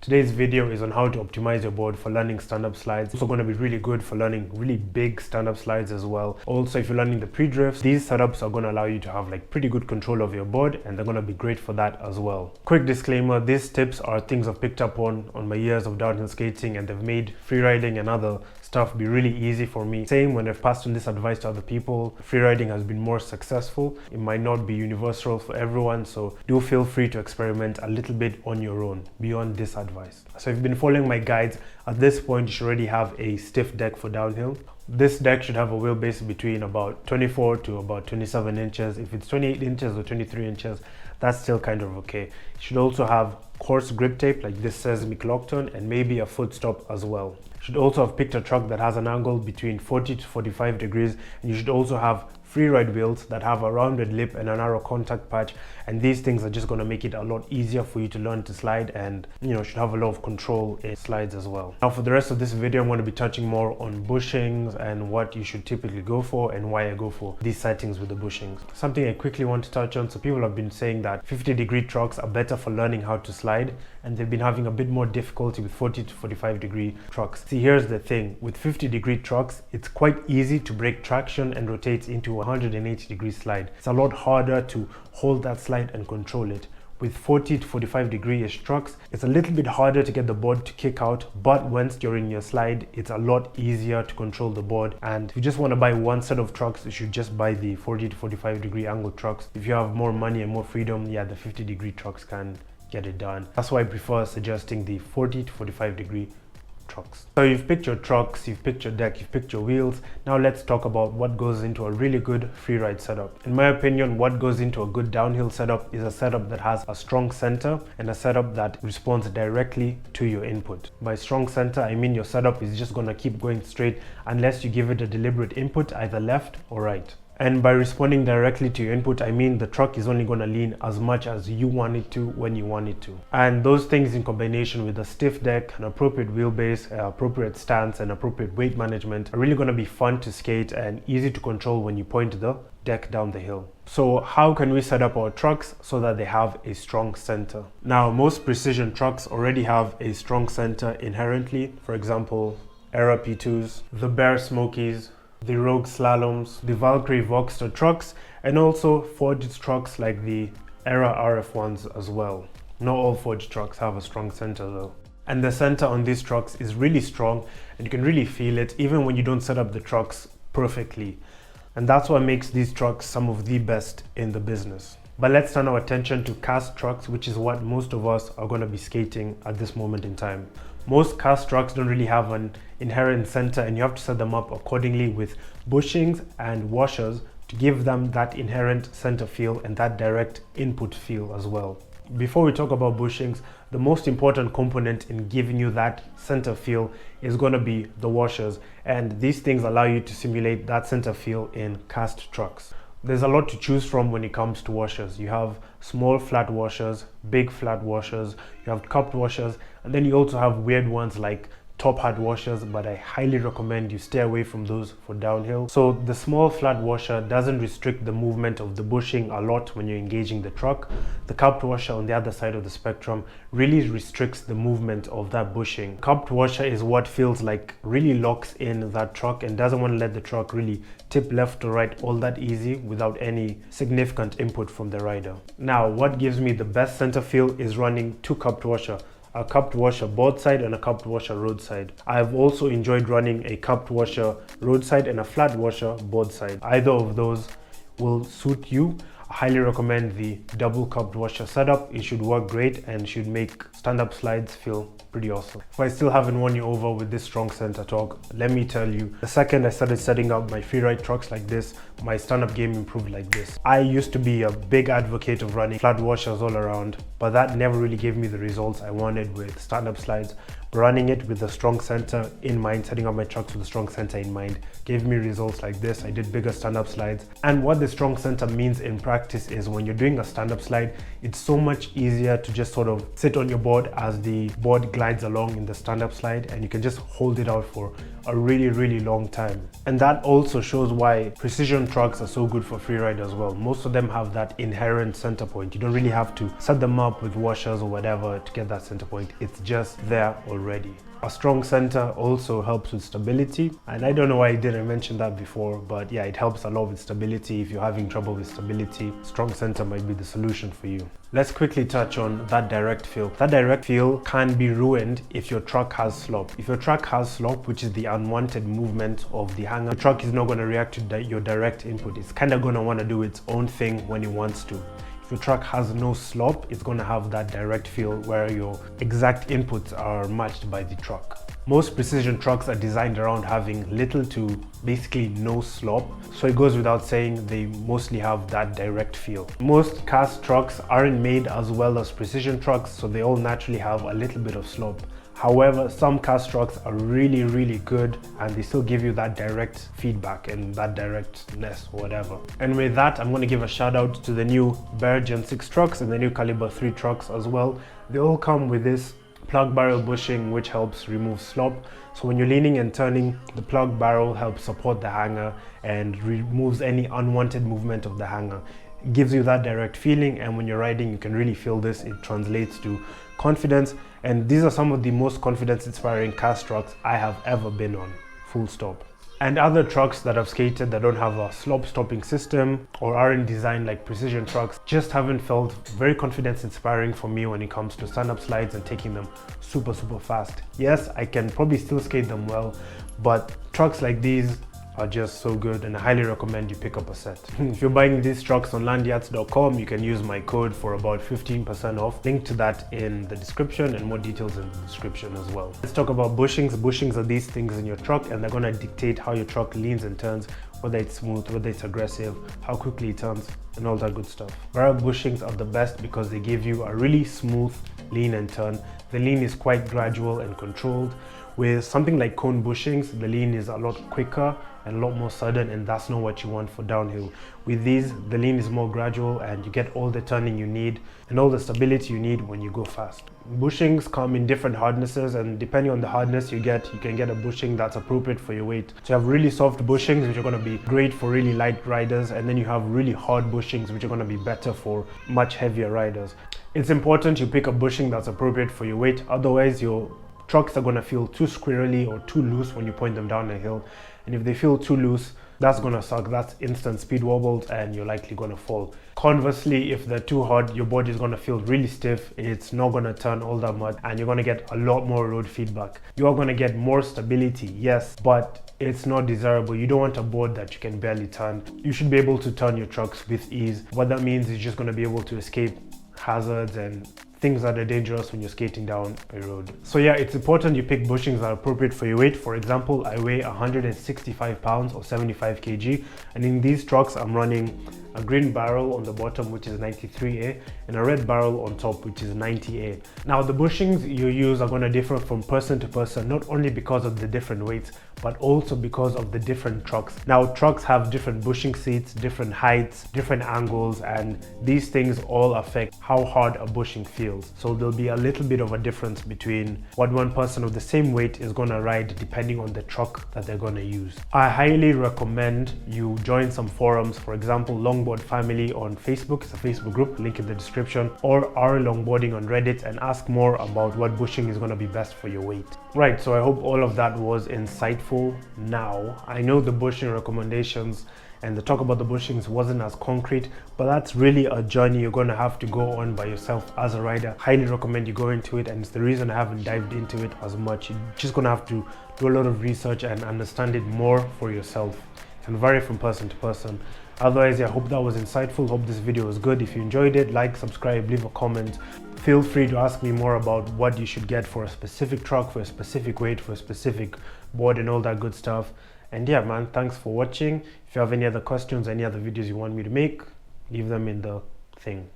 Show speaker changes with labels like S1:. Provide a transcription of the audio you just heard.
S1: Today's video is on how to optimize your board for learning stand-up slides. It's also going to be really good for learning really big stand-up slides as well. Also, if you're learning the pre-drifts, these setups are going to allow you to have like pretty good control of your board, and they're going to be great for that as well. Quick disclaimer, these tips are things I've picked up on my years of downhill skating, and they've made freeriding and other stuff be really easy for me. Same when I've passed on this advice to other people, freeriding has been more successful. It might not be universal for everyone, so do feel free to experiment a little bit on your own beyond this advice. So if you've been following my guides, at this point you should already have a stiff deck for downhill. This deck should have a wheelbase between about 24 to about 27 inches. If it's 28 inches or 23 inches, that's still kind of okay. You should also have coarse grip tape like this says Lockton, and maybe a foot stop as well. You should also have picked a truck that has an angle between 40 to 45 degrees, and you should also have freeride wheels that have a rounded lip and a narrow contact patch, and these things are just going to make it a lot easier for you to learn to slide, and should have a lot of control in slides as well. Now for the rest of this video, I'm going to be touching more on bushings and what you should typically go for and why I go for these settings with the bushings. Something I quickly want to touch on, so people have been saying that 50-degree trucks are better for learning how to slide, and they've been having a bit more difficulty with 40 to 45-degree trucks. See, here's the thing, with 50-degree trucks, it's quite easy to break traction and rotate into a 180-degree slide. It's a lot harder to hold that slide and control it. With 40 to 45-degree-ish trucks, it's a little bit harder to get the board to kick out, but once you're in your slide, it's a lot easier to control the board. And if you just want to buy one set of trucks, you should just buy the 40 to 45-degree angle trucks. If you have more money and more freedom, yeah, the 50-degree trucks can get it done. That's why I prefer suggesting the 40 to 45-degree trucks. So you've picked your trucks, you've picked your deck, you've picked your wheels. Now let's talk about what goes into a really good freeride setup. In my opinion, what goes into a good downhill setup is a setup that has a strong center and a setup that responds directly to your input. By strong center, I mean your setup is just going to keep going straight unless you give it a deliberate input, either left or right. And by responding directly to your input, I mean the truck is only going to lean as much as you want it to when you want it to. And those things in combination with a stiff deck, an appropriate wheelbase, appropriate stance, and appropriate weight management are really going to be fun to skate and easy to control when you point the deck down the hill. So how can we set up our trucks so that they have a strong center? Now, most precision trucks already have a strong center inherently. For example, Era P2s, the Bear Smokies, the Rogue Slaloms, the Valkyrie Voxter trucks, and also forged trucks like the Era RF1s as well. Not all forged trucks have a strong center though. And the center on these trucks is really strong, and you can really feel it even when you don't set up the trucks perfectly. And that's what makes these trucks some of the best in the business. But let's turn our attention to cast trucks, which is what most of us are going to be skating at this moment in time. Most cast trucks don't really have an inherent center, and you have to set them up accordingly with bushings and washers to give them that inherent center feel and that direct input feel as well. Before we talk about bushings, the most important component in giving you that center feel is going to be the washers, and these things allow you to simulate that center feel in cast trucks. There's a lot to choose from when it comes to washers. You have small flat washers, big flat washers, you have cupped washers, and then you also have weird ones like top hat washers, but I highly recommend you stay away from those for downhill. So the small flat washer doesn't restrict the movement of the bushing a lot when you're engaging the truck. The cupped washer on the other side of the spectrum really restricts the movement of that bushing. Cupped washer is what feels like really locks in that truck and doesn't want to let the truck really tip left or right all that easy without any significant input from the rider. Now, what gives me the best center feel is running two cupped washer. A cupped washer board side and a cupped washer roadside. I've also enjoyed running a cupped washer roadside and a flat washer board side. Either of those will suit you. I highly recommend the double cupped washer setup. It should work great and should make stand-up slides feel pretty awesome. If I still haven't won you over with this strong center talk, let me tell you, the second I started setting up my freeride trucks like this, my stand-up game improved like this. I used to be a big advocate of running flat washers all around, but that never really gave me the results I wanted with stand-up slides. running it with a strong center in mind, setting up my trucks with a strong center in mind, gave me results like this. I did bigger stand-up slides. And what the strong center means in practice is when you're doing a stand-up slide, it's so much easier to just sort of sit on your board as the board glides along in the stand-up slide, and you can just hold it out for a really long time. And that also shows why precision trucks are so good for freeride as well. Most of them have that inherent center point. You don't really have to set them up with washers or whatever to get that center point. It's just there already. A strong center also helps with stability, and I don't know why I didn't mention that before, but yeah, it helps a lot with stability. If you're having trouble with stability, strong center might be the solution for you. Let's quickly touch on that direct feel. That direct feel can be ruined if your truck has slop. If your truck has slop, which is the unwanted movement of the hanger, the truck is not going to react to your direct input. It's kind of going to want to do its own thing when it wants to. If your truck has no slop, it's going to have that direct feel where your exact inputs are matched by the truck. Most precision trucks are designed around having little to basically no slop, so it goes without saying they mostly have that direct feel. Most cast trucks aren't made as well as precision trucks, so they all naturally have a little bit of slop. However, some cast trucks are really good, and they still give you that direct feedback and that directness or whatever. And with that, I'm going to give a shout out to the new Bear Gen 6 trucks and the new Caliber 3 trucks as well. They all come with this plug barrel bushing, which helps remove slop. So when you're leaning and turning, the plug barrel helps support the hanger and removes any unwanted movement of the hanger. It gives you that direct feeling, and when you're riding, you can really feel this. It translates to confidence, and these are some of the most confidence inspiring cast trucks I have ever been on, full stop. And other trucks that I've skated that don't have a slop stopping system or aren't designed like precision trucks just haven't felt very confidence inspiring for me when it comes to stand-up slides and taking them super fast. Yes, I can probably still skate them well, but trucks like these are just so good, and I highly recommend you pick up a set. If you're buying these trucks on landyarts.com, you can use my code for about 15% off. Link to that in the description, and more details in the description as well. Let's talk about bushings. Bushings are these things in your truck, and they're going to dictate how your truck leans and turns, whether it's smooth, whether it's aggressive, how quickly it turns, and all that good stuff. Variable bushings are the best because they give you a really smooth lean and turn. The lean is quite gradual and controlled. With something like cone bushings, the lean is a lot quicker and a lot more sudden, and that's not what you want for downhill. With these, the lean is more gradual and you get all the turning you need and all the stability you need when you go fast. Bushings come in different hardnesses, and depending on the hardness you can get a bushing that's appropriate for your weight. So you have really soft bushings, which are going to be great for really light riders, and then you have really hard bushings, which are going to be better for much heavier riders. It's important you pick a bushing that's appropriate for your weight, otherwise your trucks are going to feel too squirrely or too loose when you point them down a hill. And if they feel too loose, that's going to suck. That's instant speed wobbles, and you're likely going to fall. Conversely, if they're too hard, your body is going to feel really stiff. It's not going to turn all that much, and you're going to get a lot more road feedback. You are going to get more stability, yes, but it's not desirable. You don't want a board that you can barely turn. You should be able to turn your trucks with ease. What that means is just going to be able to escape hazards and things that are dangerous when you're skating down a road. So yeah, it's important you pick bushings that are appropriate for your weight. For example, I weigh 165 pounds or 75 kg, and in these trucks I'm running a green barrel on the bottom, which is 93A, and a red barrel on top, which is 90A. Now the bushings you use are going to differ from person to person, not only because of the different weights, but also because of the different trucks. Now trucks have different bushing seats, different heights, different angles, and these things all affect how hard a bushing feels. So there'll be a little bit of a difference between what one person of the same weight is going to ride depending on the truck that they're going to use. I highly recommend you join some forums, for example, Longboard Family on Facebook. It's a Facebook group, link in the description, or our Longboarding on Reddit, and ask more about what bushing is going to be best for your weight. Right, so I hope all of that was insightful. Now, I know the bushing recommendations and the talk about the bushings wasn't as concrete, but that's really a journey you're going to have to go on by yourself as a rider. Highly recommend you go into it, and it's the reason I haven't dived into it as much. You're just going to have to do a lot of research and understand it more for yourself. It can vary from person to person. Otherwise, I hope that was insightful. Hope this video was good. If you enjoyed it, like, subscribe, leave a comment. Feel free to ask me more about what you should get for a specific truck, for a specific weight, for a specific board, and all that good stuff. And yeah, man, thanks for watching. If you have any other questions, any other videos you want me to make, leave them in the thing.